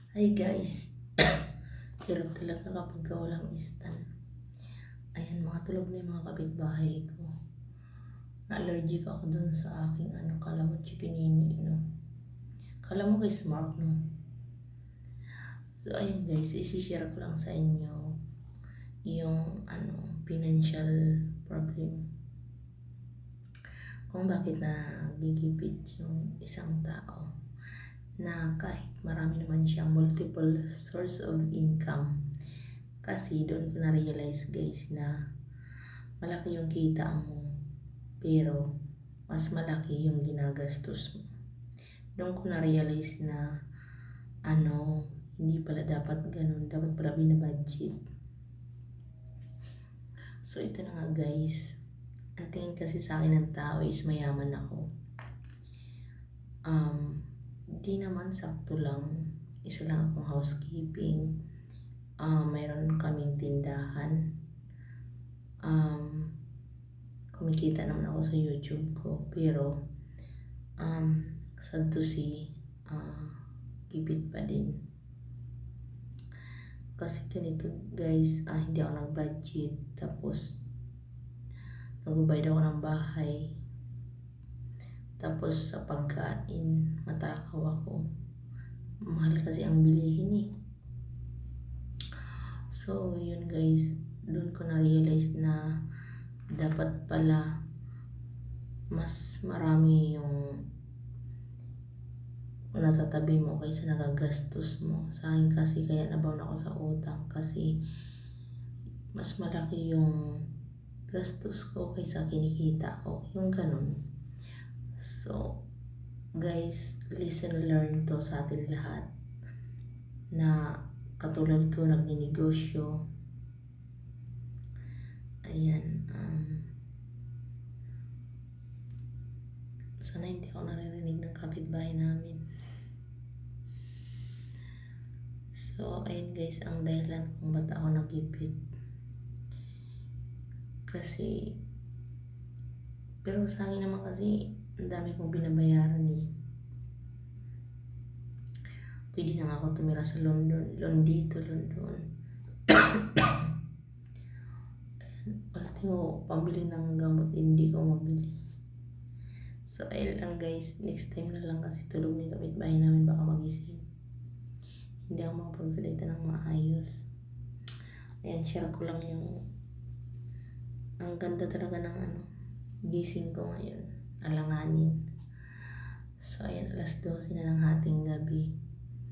Hi guys, hirap talaga kapag walang stand. Ayan, mga tulog na yung mga kapitbahay ko. Na-allergic ako dun sa aking kala mo chikinini, no? Kala mo kay Smart, no? So ayun guys, isi-share ko lang sa inyo yung financial problem. Kung bakit nagigipit yung isang tao na kahit marami naman siyang multiple source of income. Kasi doon ko na-realize guys na malaki yung kita mo, pero mas malaki yung ginagastos mo. Doon ko na-realize na hindi pala dapat ganun, dapat pala binabudget. So ito na nga guys, ang tingin kasi sa akin ng tao is mayaman ako. Di naman sakto lang, isa lang akong housekeeping. Mayroon kaming tindahan. Kumikita naman ako sa YouTube ko, pero sad to see, gipit pa din. Kasi ganito guys, hindi ako nag-budget, tapos nagbabayad ako ng bahay, tapos sa pagkain matakaw ako, mahal kasi ang bilihin eh. So yun guys, doon ko na-realize na dapat pala mas marami yung natatabi mo kaysa nagagastos mo. Sa akin kasi kaya nabaon ako sa utang, kasi mas malaki yung gastos ko kaysa kinikita ko, yung ganun. So guys, listen and learn to sa atin lahat, na katulad ko nagninegosyo. Ayan, sana hindi ako naririnig ng kapitbahay namin. So ayun guys, ang dahilan kung ba't ako nagipit. Kasi, pero sa akin naman kasi, ang dami kong binabayaran eh. Pwede na nga ako tumira sa London, London. Alam mo, pambili ng gamot, hindi ko mabili. So ayun lang guys, next time na lang kasi tulog ni kapitbahay namin, baka magising. Hindi ako makapagsalita ng maayos. Ayan, share ko lang yung ang ganda talaga ng gising ko ngayon, alanganin. So ayan, alas 12 na ng hating gabi.